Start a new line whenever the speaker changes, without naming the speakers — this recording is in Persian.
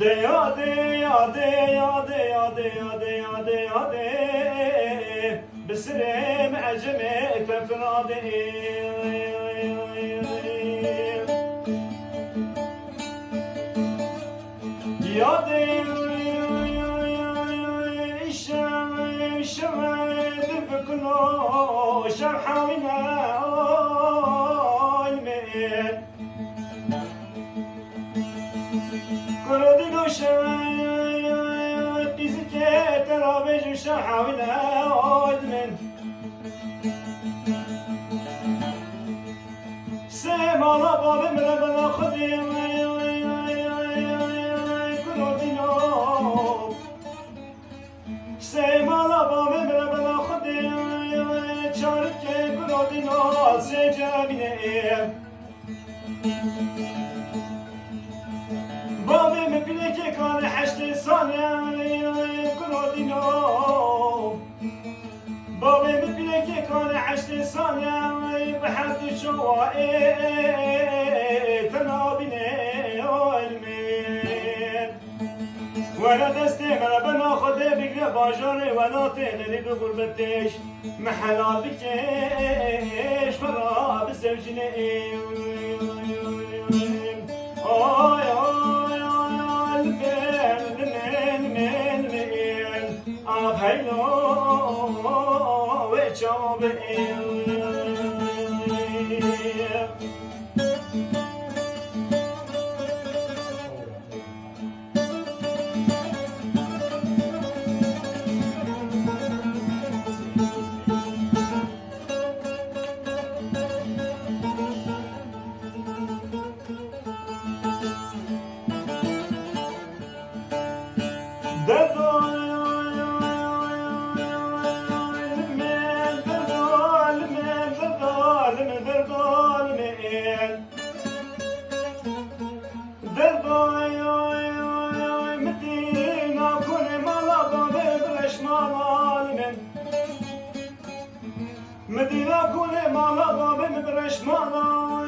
دي بسرم عجمك فرادي يادي شمد بكلو شرحونا المين كردو شمد قيزكي ترابج شرحونا المين سيما لباب مربنا خديم سيما لباب مربنا خديم شارك كردنا سجامين بابي مبلك كان حشت صانع كردنا بابي مبلك كان حشت صانع بحد شوائي تنابني المين وانا دستي من بنا خدي بقرا باجاري ولا تهلي بغربتش محلال بكيش فرا بسوجني آي المين أبهيلو وجابئين مدينة كل مالا بابي مدرش مالا